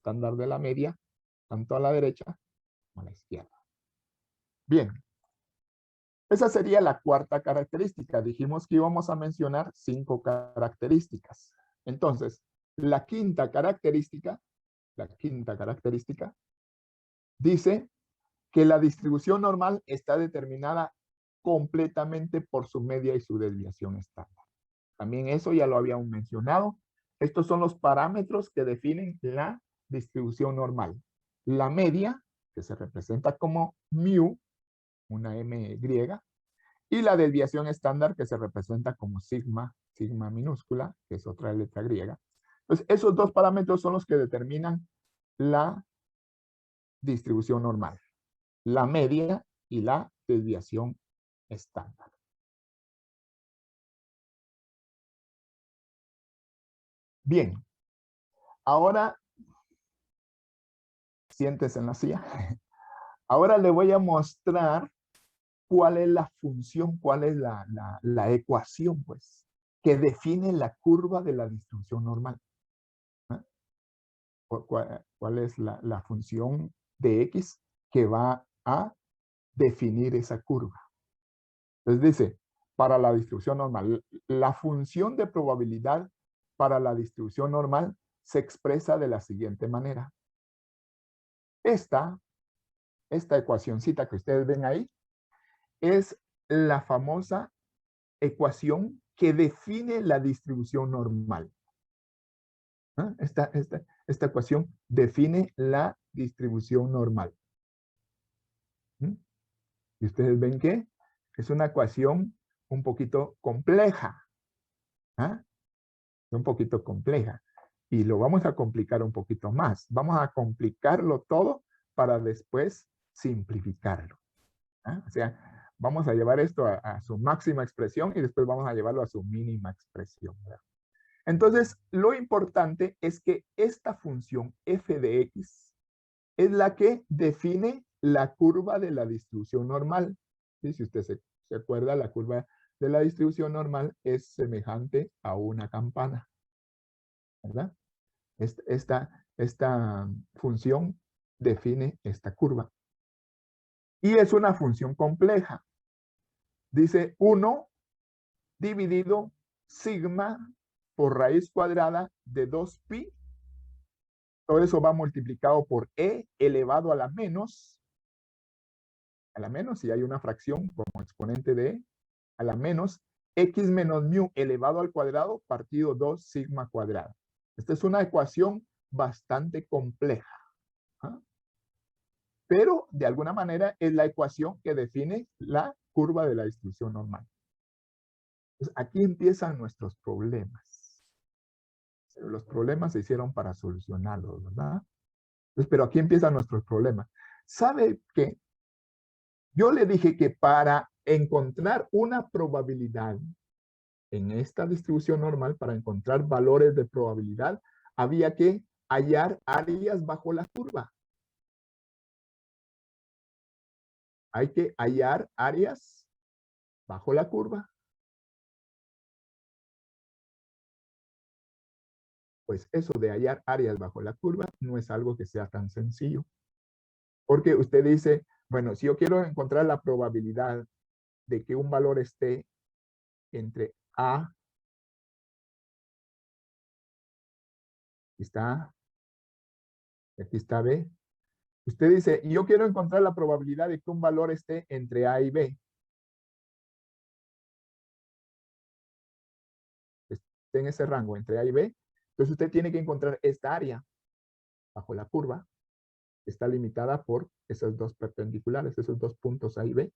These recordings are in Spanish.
estándar de la media, tanto a la derecha como a la izquierda. Bien. Esa sería la cuarta característica. Dijimos que íbamos a mencionar 5 características. Entonces, la quinta característica dice que la distribución normal está determinada completamente por su media y su desviación estándar. También eso ya lo habíamos mencionado. Estos son los parámetros que definen la distribución normal. La media, que se representa como mu, una m griega, y la desviación estándar, que se representa como sigma, sigma minúscula, que es otra letra griega. Entonces, esos dos parámetros son los que determinan la distribución normal. La media y la desviación estándar. Bien. Ahora, siéntese en la silla. Ahora le voy a mostrar cuál es la función, cuál es la ecuación, pues, que define la curva de la distribución normal. ¿Ah? ¿Cuál es la función de X que va a definir esa curva? Entonces dice, para la distribución normal, la función de probabilidad para la distribución normal se expresa de la siguiente manera. Esta ecuacioncita que ustedes ven ahí es la famosa ecuación que define la distribución normal. ¿Ah? Esta ecuación define la distribución normal. ¿Mm? Y ustedes ven que es una ecuación un poquito compleja. ¿Ah? Un poquito compleja. Y lo vamos a complicar un poquito más. Vamos a complicarlo todo para después simplificarlo. ¿Ah? O sea, vamos a llevar esto a su máxima expresión y después vamos a llevarlo a su mínima expresión, ¿verdad? Entonces, lo importante es que esta función f de x es la que define la curva de la distribución normal. ¿Sí? Si usted se acuerda, la curva de la distribución normal es semejante a una campana, ¿verdad? Esta función define esta curva. Y es una función compleja. Dice 1 dividido sigma por raíz cuadrada de 2pi. Todo eso va multiplicado por e elevado a la menos, si hay una fracción como exponente de e, a la menos, x menos mu elevado al cuadrado partido 2 sigma cuadrado. Esta es una ecuación bastante compleja. ¿Ah? Pero de alguna manera es la ecuación que define la curva de la distribución normal. Entonces, aquí empiezan nuestros problemas. Pero los problemas se hicieron para solucionarlos, ¿verdad? Entonces, pero aquí empiezan nuestros problemas. ¿Sabe qué? Yo le dije que para encontrar una probabilidad en esta distribución normal, para encontrar valores de probabilidad, había que hallar áreas bajo la curva. Hay que hallar áreas bajo la curva. Pues eso de hallar áreas bajo la curva no es algo que sea tan sencillo. Porque usted dice, bueno, si yo quiero encontrar la probabilidad de que un valor esté entre A, aquí está B. Usted dice, yo quiero encontrar la probabilidad de que un valor esté entre A y B. Esté en ese rango entre A y B. Entonces usted tiene que encontrar esta área bajo la curva. Está limitada por esos dos perpendiculares, esos dos puntos A y B.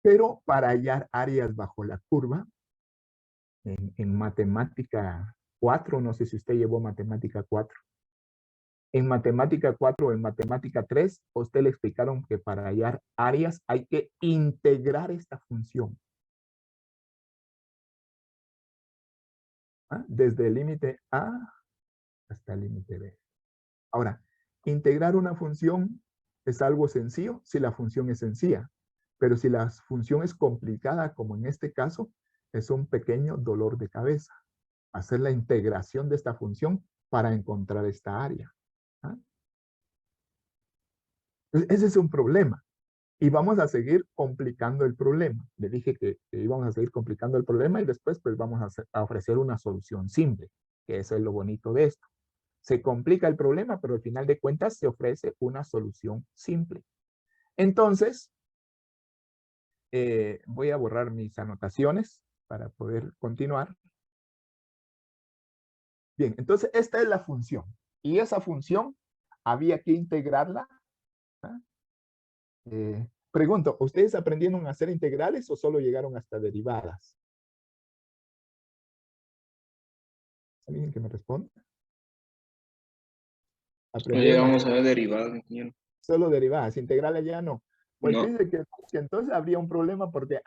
Pero para hallar áreas bajo la curva, en matemática 4, no sé si usted llevó matemática 4. En matemática 4 o en matemática 3, a usted le explicaron que para hallar áreas hay que integrar esta función. ¿Ah? Desde el límite A hasta el límite B. Ahora, integrar una función es algo sencillo si la función es sencilla. Pero si la función es complicada, como en este caso, es un pequeño dolor de cabeza. Hacer la integración de esta función para encontrar esta área. ¿Ah? Entonces, ese es un problema. Y vamos a seguir complicando el problema. Le dije que íbamos a seguir complicando el problema y después pues vamos a ofrecer una solución simple, que eso es lo bonito de esto. Se complica el problema, pero al final de cuentas se ofrece una solución simple. Entonces, voy a borrar mis anotaciones para poder continuar. Bien, entonces esta es la función. Y esa función había que integrarla. ¿Ah? Pregunto, ¿ustedes aprendieron a hacer integrales o solo llegaron hasta derivadas? ¿Alguien que me responda? No ¿Aprendieron a llegamos hacer a ver derivadas, ingeniero. solo derivadas? Integrales ya no. Pues No. fíjense que entonces habría un problema porque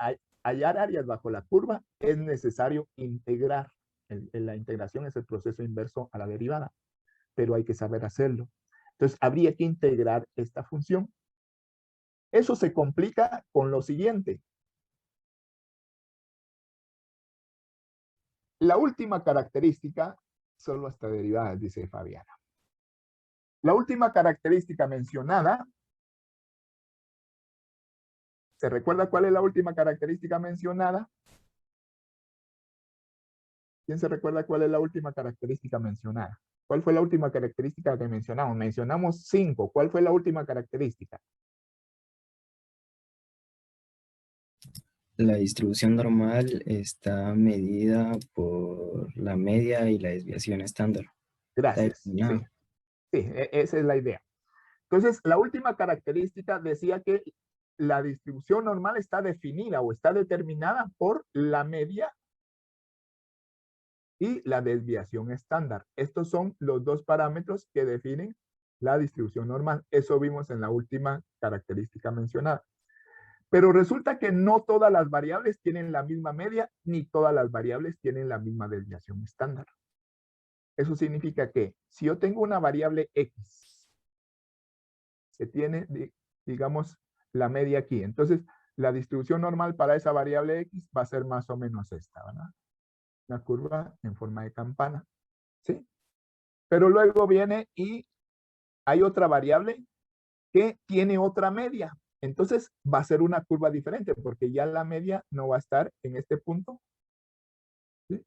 hallar áreas bajo la curva es necesario integrar. La integración es el proceso inverso a la derivada, pero hay que saber hacerlo. Entonces habría que integrar esta función. Eso se complica con lo siguiente. La última característica, solo hasta derivadas, dice Fabiana. La última característica mencionada, ¿se recuerda cuál es la última característica mencionada? ¿Quién se recuerda cuál es la última característica mencionada? ¿Cuál fue la última característica que mencionamos? Mencionamos 5. ¿Cuál fue la última característica? La distribución normal está medida por la media y la desviación estándar. Gracias. Sí, esa es la idea. Entonces, la última característica decía que la distribución normal está definida o está determinada por la media y la desviación estándar. Estos son los dos parámetros que definen la distribución normal. Eso vimos en la última característica mencionada. Pero resulta que no todas las variables tienen la misma media, ni todas las variables tienen la misma desviación estándar. Eso significa que si yo tengo una variable X, que tiene, digamos, la media aquí, entonces la distribución normal para esa variable X va a ser más o menos esta, ¿verdad? Una curva en forma de campana, ¿sí? Pero luego viene y hay otra variable que tiene otra media. Entonces va a ser una curva diferente porque ya la media no va a estar en este punto, ¿sí?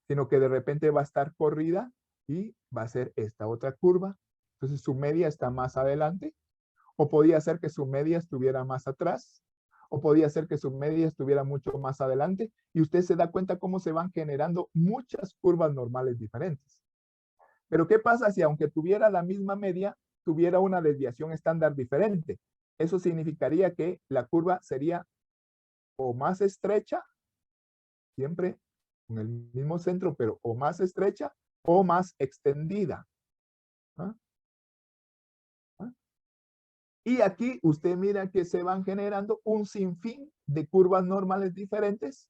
Sino que de repente va a estar corrida y va a ser esta otra curva. Entonces su media está más adelante, o podía ser que su media estuviera más atrás, o podía ser que su media estuviera mucho más adelante, y usted se da cuenta cómo se van generando muchas curvas normales diferentes. Pero ¿qué pasa si aunque tuviera la misma media, tuviera una desviación estándar diferente? Eso significaría que la curva sería o más estrecha, siempre con el mismo centro, pero o más estrecha o más extendida. ¿Ah? ¿Ah? Y aquí usted mira que se van generando un sinfín de curvas normales diferentes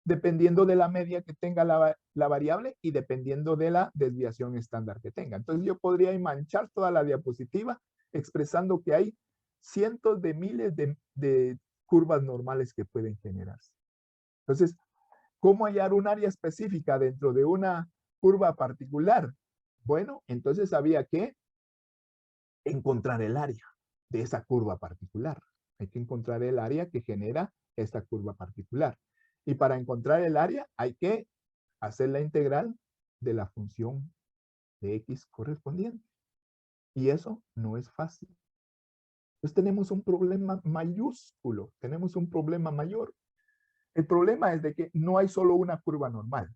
dependiendo de la media que tenga la variable y dependiendo de la desviación estándar que tenga. Entonces yo podría manchar toda la diapositiva expresando que hay cientos de miles de curvas normales que pueden generarse. Entonces, ¿cómo hallar un área específica dentro de una curva particular? Bueno, entonces había que encontrar el área de esa curva particular. Hay que encontrar el área que genera esta curva particular. Y para encontrar el área hay que hacer la integral de la función de x correspondiente. Y eso no es fácil. Entonces tenemos un problema mayúsculo, tenemos un problema mayor. El problema es de que no hay solo una curva normal,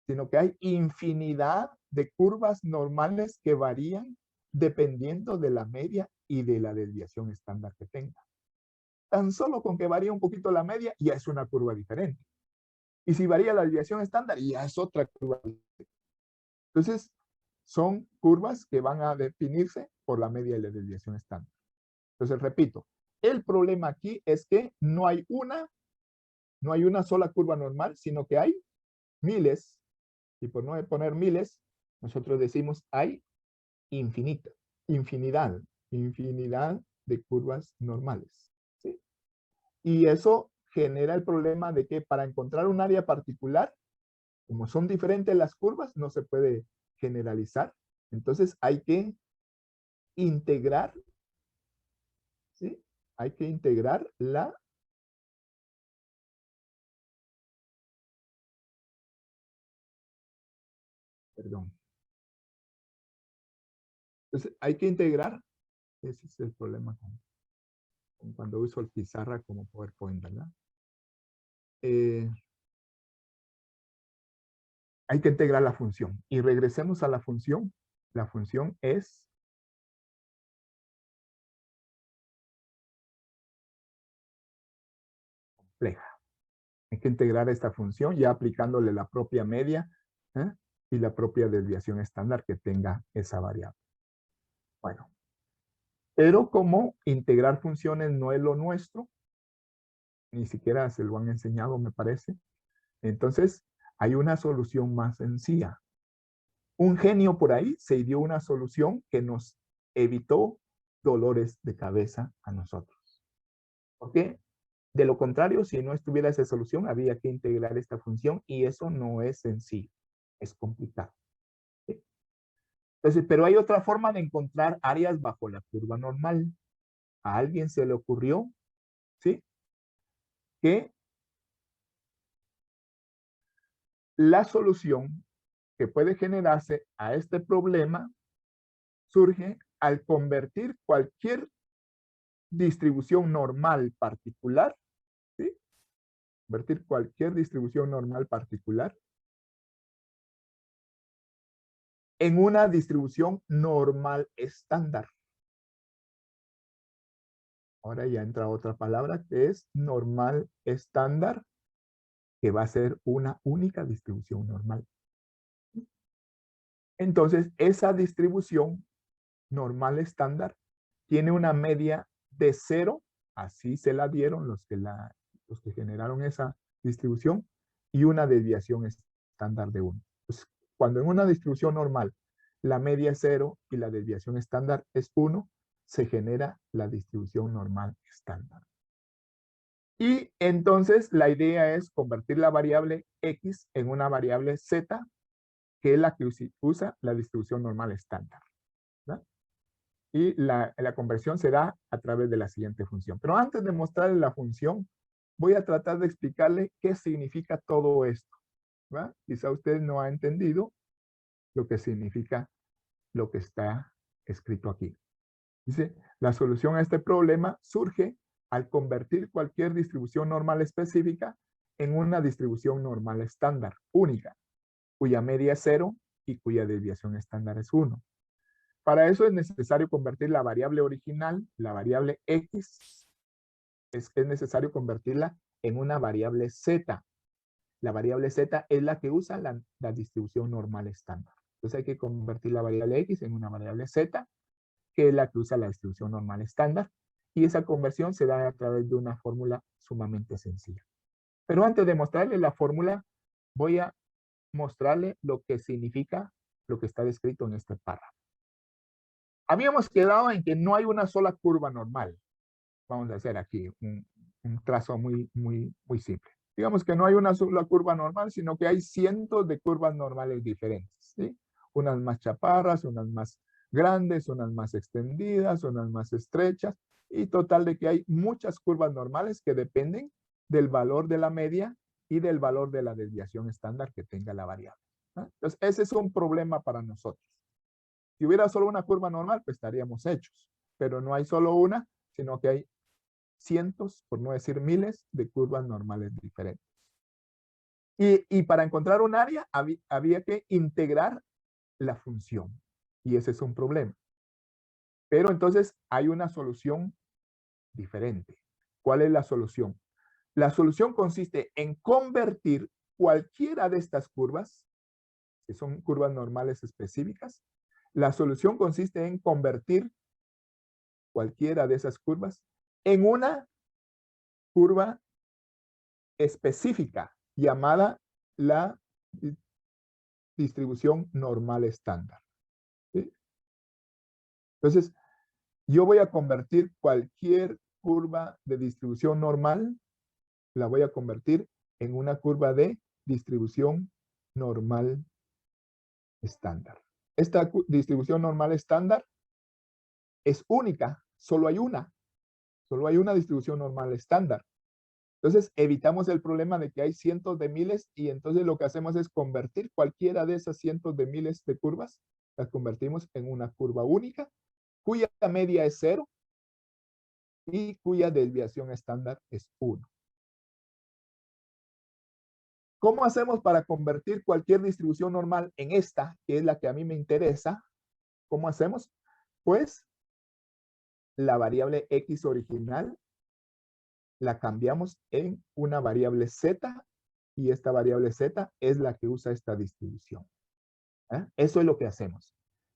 sino que hay infinidad de curvas normales que varían dependiendo de la media y de la desviación estándar que tenga. Tan solo con que varía un poquito la media, ya es una curva diferente. Y si varía la desviación estándar, ya es otra curva diferente. Entonces, son curvas que van a definirse por la media y la desviación estándar. Entonces, repito, el problema aquí es que no hay una sola curva normal, sino que hay miles, y por no poner miles, nosotros decimos hay infinidad de curvas normales, ¿sí? Y eso genera el problema de que para encontrar un área particular, como son diferentes las curvas, no se puede generalizar, entonces hay que integrar, ¿sí? Hay que integrar perdón. Entonces hay que integrar, ese es el problema con cuando uso el pizarra como PowerPoint, ¿verdad? Hay que integrar la función. Y regresemos a la función. La función es compleja. Hay que integrar esta función ya aplicándole la propia media, ¿eh? Y la propia desviación estándar que tenga esa variable. Bueno, pero como integrar funciones no es lo nuestro, ni siquiera se lo han enseñado, me parece. Entonces, hay una solución más sencilla. Un genio por ahí se dio una solución que nos evitó dolores de cabeza a nosotros. ¿Por qué? De lo contrario, si no estuviera esa solución, había que integrar esta función y eso no es sencillo, es complicado. ¿Sí? Entonces, pero hay otra forma de encontrar áreas bajo la curva normal. A alguien se le ocurrió, ¿sí? Que la solución que puede generarse a este problema surge al convertir cualquier distribución normal particular, ¿sí? Convertir cualquier distribución normal particular en una distribución normal estándar. Ahora ya entra otra palabra que es normal estándar, que va a ser una única distribución normal. Entonces, esa distribución normal estándar tiene una media de 0, así se la dieron los que generaron esa distribución, y una desviación estándar de 1. Pues, cuando en una distribución normal la media es 0 y la desviación estándar es 1, se genera la distribución normal estándar. Y entonces la idea es convertir la variable x en una variable z, que es la que usa la distribución normal estándar, ¿verdad? Y la conversión se da a través de la siguiente función. Pero antes de mostrarle la función, voy a tratar de explicarle qué significa todo esto, ¿verdad? Quizá usted no ha entendido lo que significa lo que está escrito aquí. Dice, la solución a este problema surge al convertir cualquier distribución normal específica en una distribución normal estándar única, cuya media es 0 y cuya desviación estándar es 1. Para eso es necesario convertir la variable original, la variable x, es necesario convertirla en una variable z. La variable z es la que usa la distribución normal estándar. Entonces hay que convertir la variable x en una variable z, que es la que usa la distribución normal estándar, y esa conversión se da a través de una fórmula sumamente sencilla. Pero antes de mostrarle la fórmula, voy a mostrarle lo que significa lo que está descrito en este párrafo. Habíamos quedado en que no hay una sola curva normal. Vamos a hacer aquí un trazo muy simple. Digamos que no hay una sola curva normal, sino que hay cientos de curvas normales diferentes, ¿sí? Unas más chaparras, unas más grandes, unas más extendidas, unas más estrechas, y total de que hay muchas curvas normales que dependen del valor de la media y del valor de la desviación estándar que tenga la variable, ¿no? Entonces, ese es un problema para nosotros. Si hubiera solo una curva normal, pues estaríamos hechos, pero no hay solo una, sino que hay cientos, por no decir miles, de curvas normales diferentes. Y para encontrar un área había que integrar la función. Y ese es un problema. Pero entonces hay una solución diferente. ¿Cuál es la solución? La solución consiste en convertir cualquiera de estas curvas, que son curvas normales específicas. La solución consiste en convertir cualquiera de esas curvas en una curva específica llamada la distribución normal estándar, ¿sí? Entonces, yo voy a convertir cualquier curva de distribución normal, la voy a convertir en una curva de distribución normal estándar. esta distribución normal estándar es única, solo hay una distribución normal estándar. Entonces evitamos el problema de que hay cientos de miles y entonces lo que hacemos es convertir cualquiera de esas cientos de miles de curvas, las convertimos en una curva única, cuya media es 0 y cuya desviación estándar es 1. ¿Cómo hacemos para convertir cualquier distribución normal en esta, que es la que a mí me interesa? ¿Cómo hacemos? Pues la variable x original la cambiamos en una variable z y esta variable z es la que usa esta distribución. Eso es lo que hacemos.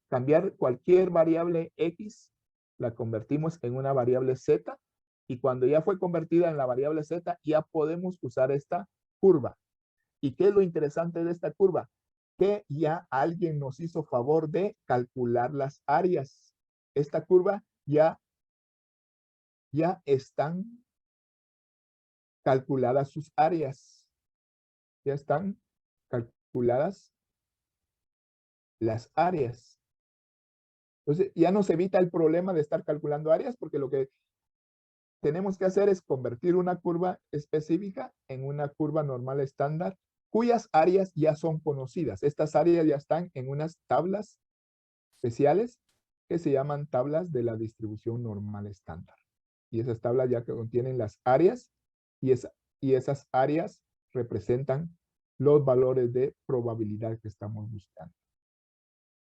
Cambiar cualquier variable x, la convertimos en una variable z y cuando ya fue convertida en la variable z, ya podemos usar esta curva. ¿Y qué es lo interesante de esta curva? Que ya alguien nos hizo favor de calcular las áreas. Esta curva ya están calculadas sus áreas. Ya están calculadas las áreas. Entonces, ya nos evita el problema de estar calculando áreas porque lo que tenemos que hacer es convertir una curva específica en una curva normal estándar cuyas áreas ya son conocidas. Estas áreas ya están en unas tablas especiales que se llaman tablas de la distribución normal estándar. Y esas tablas ya contienen las áreas y esas áreas representan los valores de probabilidad que estamos buscando.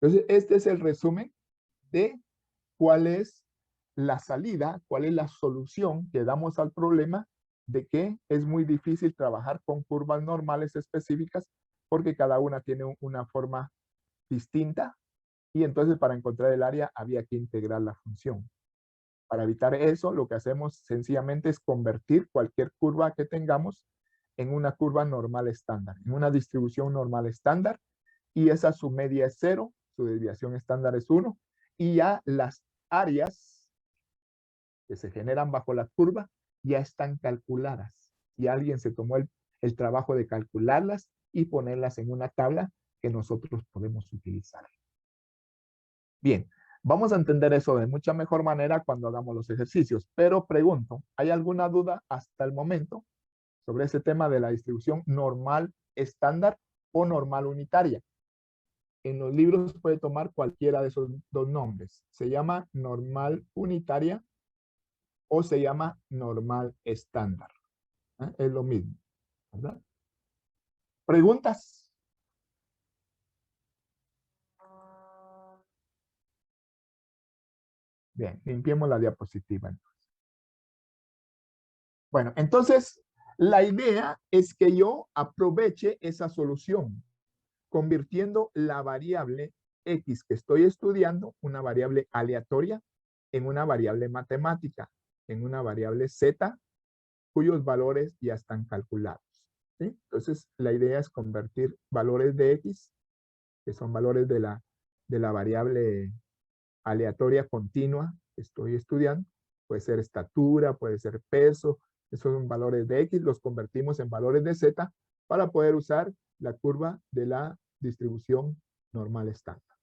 Entonces, este es el resumen de cuál es la salida, cuál es la solución que damos al problema de que es muy difícil trabajar con curvas normales específicas porque cada una tiene una forma distinta y entonces para encontrar el área había que integrar la función. Para evitar eso, lo que hacemos sencillamente es convertir cualquier curva que tengamos en una curva normal estándar, en una distribución normal estándar, y esa su media es 0, su desviación estándar es 1, y ya las áreas que se generan bajo la curva ya están calculadas. Y alguien se tomó el trabajo de calcularlas y ponerlas en una tabla que nosotros podemos utilizar. Bien, vamos a entender eso de mucha mejor manera cuando hagamos los ejercicios, pero pregunto, ¿hay alguna duda hasta el momento sobre ese tema de la distribución normal estándar o normal unitaria? En los libros puede tomar cualquiera de esos dos nombres. Se llama normal unitaria o se llama normal estándar. Es lo mismo, ¿verdad? ¿Preguntas? Bien, limpiemos la diapositiva entonces. Bueno, entonces la idea es que yo aproveche esa solución, convirtiendo la variable x que estoy estudiando, una variable aleatoria, en una variable matemática, en una variable z, cuyos valores ya están calculados. ¿Sí? Entonces, la idea es convertir valores de x, que son valores de la variable aleatoria continua que estoy estudiando. Puede ser estatura, puede ser peso. Esos son valores de x, los convertimos en valores de z para poder usar la curva de la distribución normal estándar,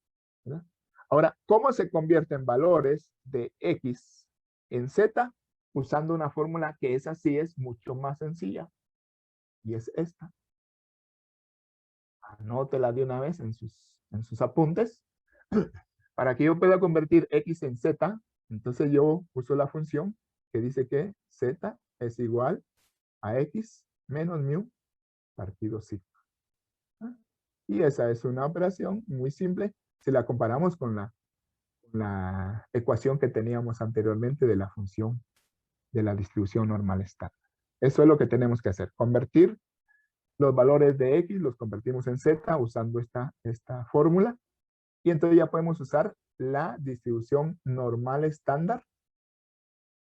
¿verdad? Ahora, ¿cómo se convierten valores de x en z? Usando una fórmula que esa sí es mucho más sencilla. Y es esta. Anótela de una vez en sus apuntes. Para que yo pueda convertir x en z, entonces yo uso la función que dice que z es igual a x menos mu partido sigma. Y esa es una operación muy simple si la comparamos con la ecuación que teníamos anteriormente de la función de la distribución normal estándar. Eso es lo que tenemos que hacer, convertir los valores de x, los convertimos en z usando esta fórmula. Y entonces ya podemos usar la distribución normal estándar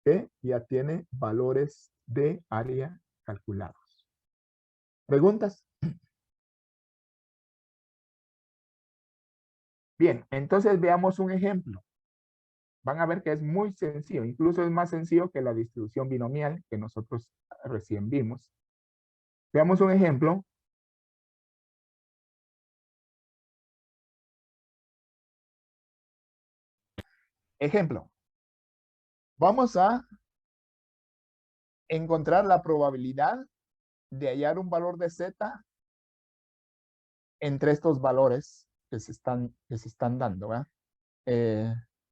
que ya tiene valores de área calculados. ¿Preguntas? Bien, entonces veamos un ejemplo. Van a ver que es muy sencillo, incluso es más sencillo que la distribución binomial que nosotros recién vimos. Veamos un ejemplo. Ejemplo. Vamos a encontrar la probabilidad de hallar un valor de Z entre estos valores que se están dando.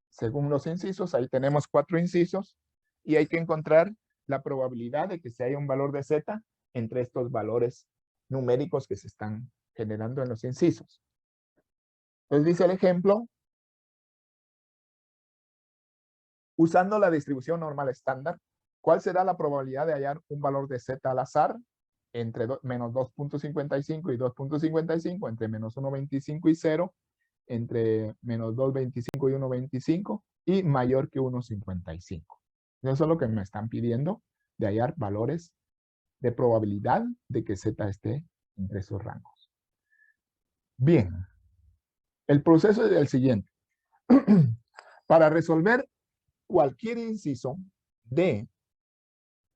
Según los incisos, ahí tenemos 4 incisos y hay que encontrar la probabilidad de que se haya un valor de Z entre estos valores numéricos que se están generando en los incisos. Entonces dice el ejemplo, usando la distribución normal estándar, ¿cuál será la probabilidad de hallar un valor de Z al azar entre menos 2.55 y 2.55, entre menos 1.25 y 0, entre menos 2.25 y 1.25 y mayor que 1.55? Eso es lo que me están pidiendo, de hallar valores de probabilidad de que Z esté entre esos rangos. Bien, el proceso es el siguiente. Para resolver cualquier inciso de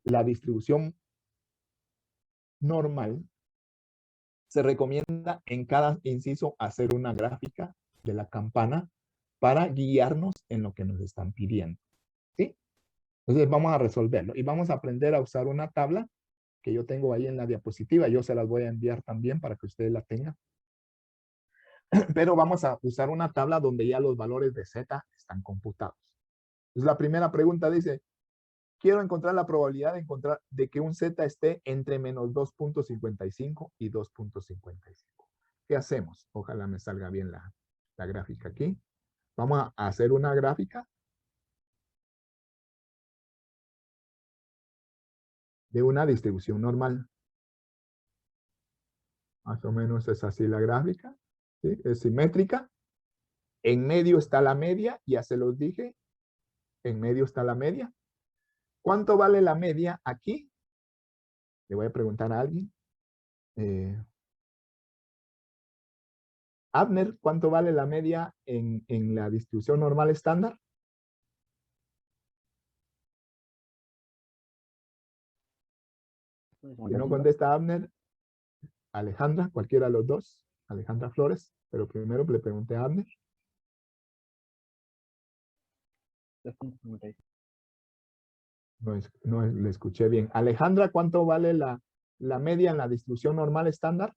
la distribución normal, se recomienda en cada inciso hacer una gráfica de la campana para guiarnos en lo que nos están pidiendo. ¿Sí? Entonces vamos a resolverlo y vamos a aprender a usar una tabla que yo tengo ahí en la diapositiva. Yo se las voy a enviar también para que ustedes la tengan. Pero vamos a usar una tabla donde ya los valores de Z están computados. Entonces la primera pregunta dice, quiero encontrar la probabilidad de que un Z esté entre menos 2.55 y 2.55. ¿Qué hacemos? Ojalá me salga bien la gráfica aquí. Vamos a hacer una gráfica de una distribución normal. Más o menos es así la gráfica. ¿Sí? Es simétrica. En medio está la media, ya se los dije. En medio está la media. ¿Cuánto vale la media aquí? Le voy a preguntar a alguien. Abner, ¿cuánto vale la media en la distribución normal estándar? Si no contesta Abner, Alejandra, cualquiera de los dos, Alejandra Flores, pero primero le pregunté a Abner. No le escuché bien. Alejandra, ¿cuánto vale la media en la distribución normal estándar?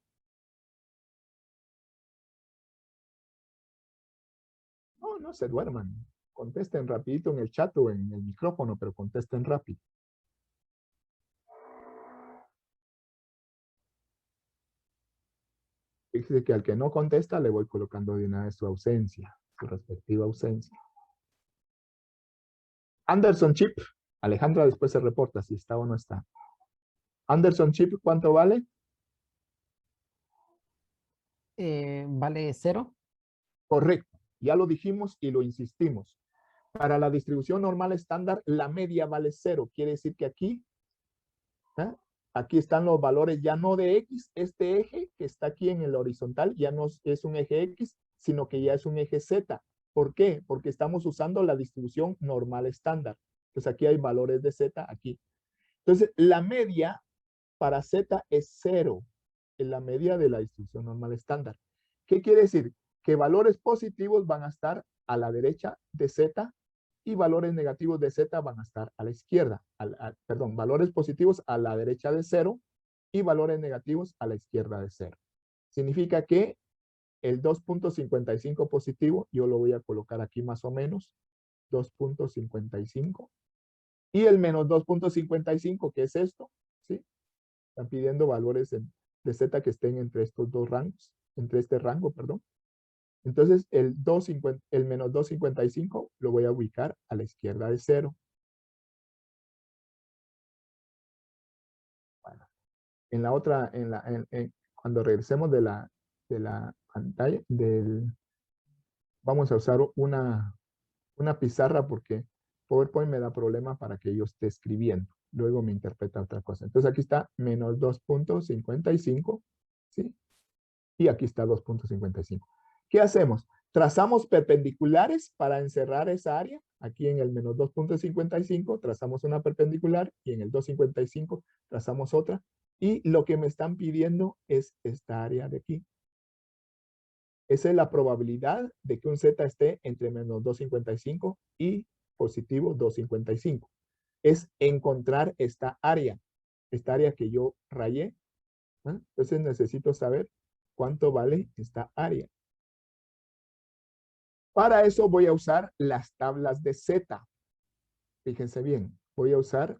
No se duerman. Contesten rapidito en el chat o en el micrófono, pero contesten rápido. Fíjese que al que no contesta le voy colocando de una vez su ausencia, su respectiva ausencia. Anderson Chip. Alejandra después se reporta si está o no está. Anderson Chip, ¿cuánto vale? Vale 0. Correcto. Ya lo dijimos y lo insistimos. Para la distribución normal estándar, la media vale 0. Quiere decir que aquí, aquí están los valores ya no de X. Este eje que está aquí en el horizontal ya no es un eje X, sino que ya es un eje Z. ¿Por qué? Porque estamos usando la distribución normal estándar. Entonces aquí hay valores de Z aquí. Entonces la media para Z es 0. En la media de la distribución normal estándar. ¿Qué quiere decir? Que valores positivos van a estar a la derecha de Z y valores negativos de Z van a estar a la izquierda. Perdón, valores positivos a la derecha de 0 y valores negativos a la izquierda de 0. Significa que el 2.55 positivo, yo lo voy a colocar aquí más o menos, 2.55. Y el menos 2.55, ¿qué es esto? ¿Sí? Están pidiendo valores de Z que estén entre estos dos rangos, entre este rango, perdón. Entonces, el menos 2.55 lo voy a ubicar a la izquierda de 0. Bueno, en la otra, cuando regresemos de la pantalla, vamos a usar una pizarra porque PowerPoint me da problema para que yo esté escribiendo. Luego me interpreta otra cosa. Entonces aquí está menos 2.55, ¿sí? Y aquí está 2.55. ¿Qué hacemos? Trazamos perpendiculares para encerrar esa área. Aquí en el menos 2.55 trazamos una perpendicular y en el 2.55 trazamos otra. Y lo que me están pidiendo es esta área de aquí. Esa es la probabilidad de que un z esté entre menos 255 y positivo 255. Es encontrar esta área que yo rayé. ¿Ah? Entonces necesito saber cuánto vale esta área. Para eso voy a usar las tablas de z. Fíjense bien, voy a usar,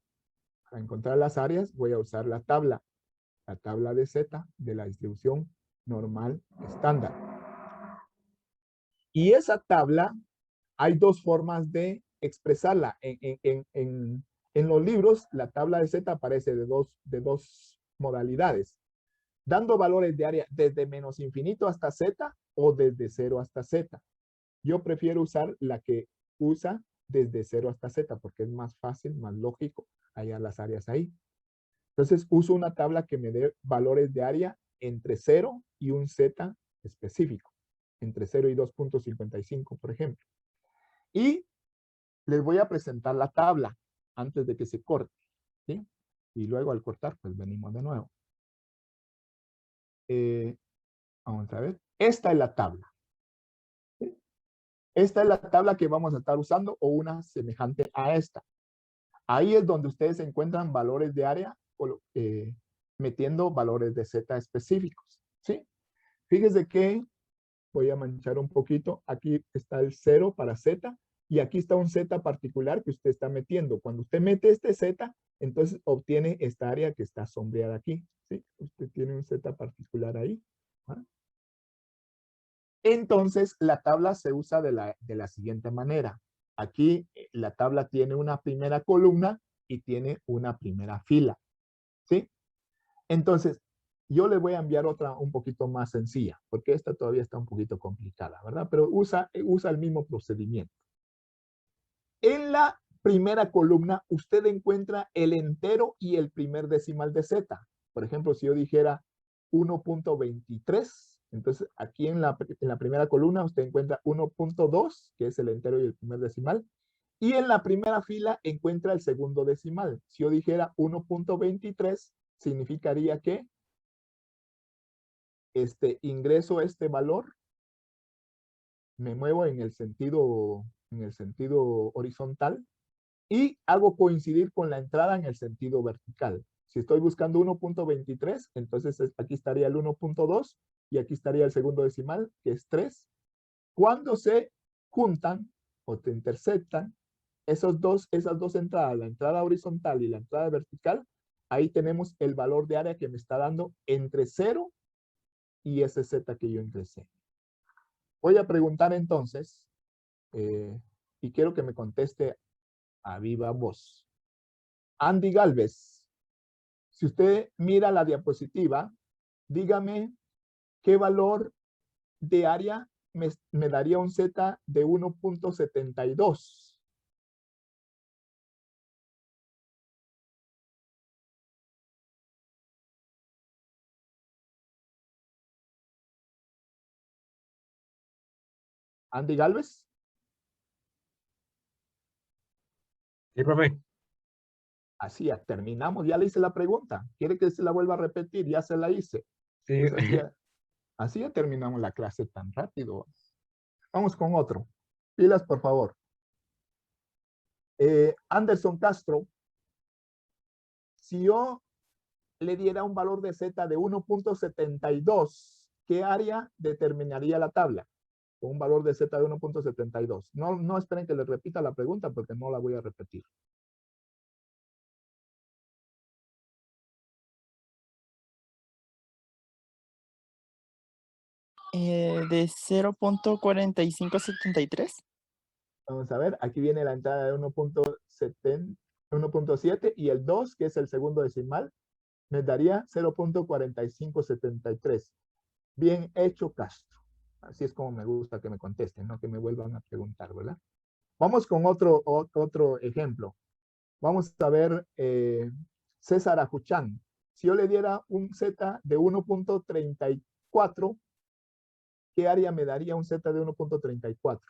para encontrar las áreas, voy a usar la tabla de z de la distribución normal estándar. Y esa tabla, hay dos formas de expresarla. En los libros, la tabla de z aparece de dos modalidades. Dando valores de área desde menos infinito hasta z o desde 0 hasta z. Yo prefiero usar la que usa desde 0 hasta z porque es más fácil, más lógico hallar las áreas ahí. Entonces uso una tabla que me dé valores de área entre 0 y un z específico. Entre 0 y 2.55, por ejemplo. Y les voy a presentar la tabla antes de que se corte. ¿Sí? Y luego al cortar, pues venimos de nuevo. Vamos a ver. Esta es la tabla. ¿Sí? Esta es la tabla que vamos a estar usando o una semejante a esta. Ahí es donde ustedes encuentran valores de área metiendo valores de z específicos. ¿Sí? Fíjense que voy a manchar un poquito. Aquí está el 0 para z y aquí está un z particular que usted está metiendo. Cuando usted mete este z, entonces obtiene esta área que está sombreada aquí. ¿Sí? Usted tiene un z particular ahí. ¿Ah? Entonces, la tabla se usa de la siguiente manera. Aquí la tabla tiene una primera columna y tiene una primera fila. ¿Sí? Entonces, yo le voy a enviar otra un poquito más sencilla, porque esta todavía está un poquito complicada, ¿verdad? Pero usa el mismo procedimiento. En la primera columna, usted encuentra el entero y el primer decimal de z. Por ejemplo, si yo dijera 1.23, entonces aquí en la primera columna usted encuentra 1.2, que es el entero y el primer decimal. Y en la primera fila encuentra el segundo decimal. Si yo dijera 1.23, significaría que ingreso este valor, me muevo en el sentido horizontal y hago coincidir con la entrada en el sentido vertical. Si estoy buscando 1.23, entonces aquí estaría el 1.2 y aquí estaría el segundo decimal, que es 3. Cuando se juntan o te intersectan esas dos entradas, la entrada horizontal y la entrada vertical, ahí tenemos el valor de área que me está dando entre 0 y ese z que yo ingresé. Voy a preguntar entonces, y quiero que me conteste a viva voz. Andy Galvez, si usted mira la diapositiva, dígame qué valor de área me daría un z de 1.72. Andy Galvez. Sí, profe. Así ya terminamos, ya le hice la pregunta. ¿Quiere que se la vuelva a repetir? Ya se la hice. Sí. Pues así ya terminamos la clase tan rápido. Vamos con otro. Pilas, por favor. Anderson Castro, si yo le diera un valor de z de 1.72, ¿qué área determinaría la tabla? Con un valor de z de 1.72. No esperen que les repita la pregunta porque no la voy a repetir. De 0.4573. Vamos a ver, aquí viene la entrada de 1.7 y el 2, que es el segundo decimal, me daría 0.4573. Bien hecho, Castro. Así es como me gusta que me contesten, no que me vuelvan a preguntar, ¿verdad? Vamos con otro ejemplo. Vamos a ver César Ajuchán. Si yo le diera un Z de 1.34, ¿qué área me daría un Z de 1.34?